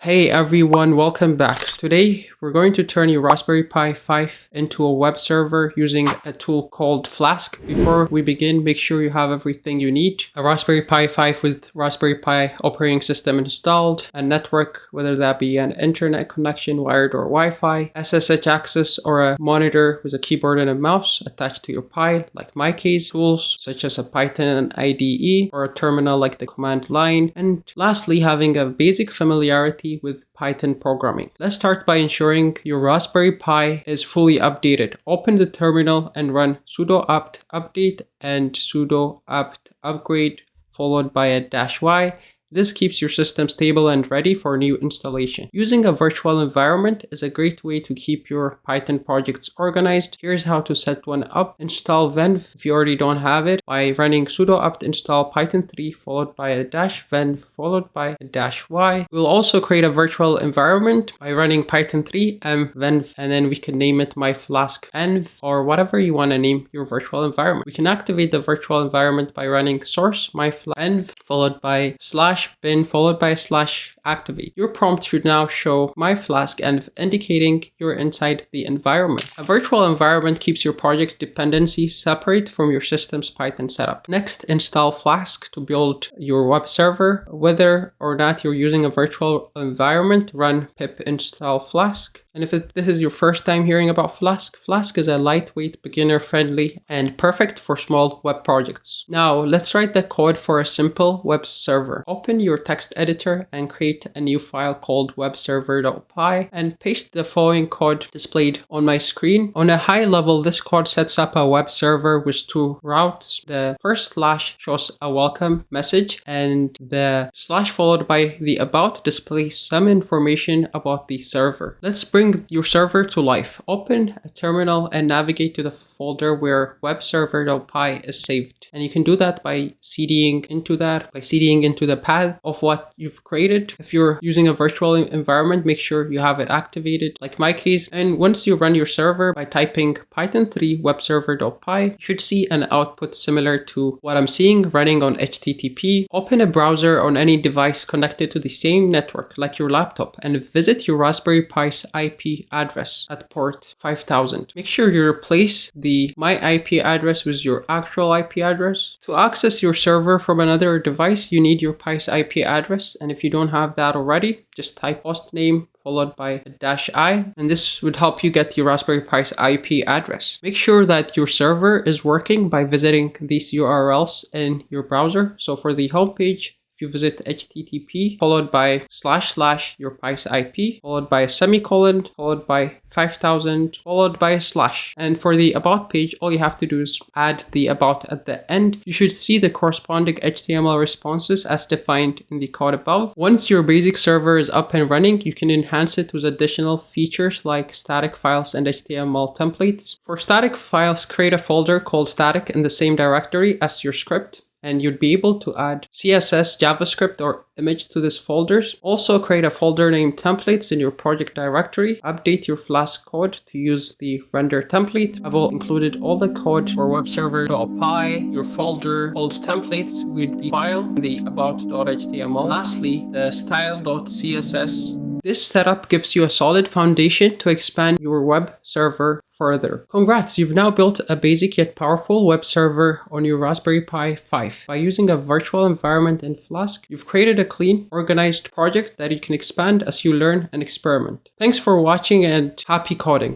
Hey everyone, welcome back. Today we're going to turn your Raspberry Pi 5 into a web server using a tool called Flask. Before we begin, make sure you have everything you need. A Raspberry Pi 5 with Raspberry Pi operating system installed, a network, whether that be an internet connection, wired or Wi-Fi, SSH access, or a monitor with a keyboard and a mouse attached to your Pi, like my case, tools such as a Python IDE or a terminal like the command line, and lastly having a basic familiarity with Python programming. Let's start by ensuring your Raspberry Pi is fully updated. Open the terminal and run sudo apt update and sudo apt upgrade followed by a -y. This keeps your system stable and ready for new installation. Using a virtual environment is a great way to keep your Python projects organized. Here's how to set one up. Install venv if you already don't have it by running sudo apt install python 3 followed by a -venv followed by a -y. We'll also create a virtual environment by running python 3 venv, and then we can name it myflask_env or whatever you want to name your virtual environment. We can activate the virtual environment by running source myflask_env followed by /bin followed by /activate. Your prompt should now show myflask_env indicating you're inside the environment. A virtual environment keeps your project dependencies separate from your system's Python setup. Next, install Flask to build your web server. Whether or not you're using a virtual environment, run pip install Flask. And if this is your first time hearing about Flask, Flask is a lightweight, beginner-friendly, and perfect for small web projects. Now, let's write the code for a simple web server. Open your text editor and create a new file called webserver.py and paste the following code displayed on my screen. On a high level, this code sets up a web server with two routes. The first slash shows a welcome message, and the slash followed by the about displays some information about the server. Let's bring your server to life. Open a terminal and navigate to the folder where webserver.py is saved. And you can do that by cding into the path of what you've created. If you're using a virtual environment, make sure you have it activated, like my case. And once you run your server by typing python 3 webserver.py, you should see an output similar to what I'm seeing running on HTTP. Open a browser on any device connected to the same network, like your laptop, and visit your Raspberry Pi's IP address at port 5000. Make sure you replace the my IP address with your actual IP address. To access your server from another device, you need your Pi's IP address, and if you don't have that already, just type hostname followed by a -i, and this would help you get your Raspberry Pi's IP address. Make sure that your server is working by visiting these URLs in your browser. So for the homepage, if you visit http followed by / your Pi's IP followed by a semicolon followed by 5000 followed by a /. And for the about page, all you have to do is add the about at the end. You should see the corresponding HTML responses as defined in the code above. Once your basic server is up and running, you can enhance it with additional features like static files and HTML templates. For static files, create a folder called static in the same directory as your script, and you'd be able to add CSS, JavaScript, or image to these folders. Also create a folder named templates in your project directory. Update your Flask code to use the render template. I've included all the code for webserver.py. Your folder called templates would be file in the about.html. Lastly, the style.css. This setup gives you a solid foundation to expand your web server further. Congrats, you've now built a basic yet powerful web server on your Raspberry Pi 5. By using a virtual environment in Flask, you've created a clean, organized project that you can expand as you learn and experiment. Thanks for watching and happy coding.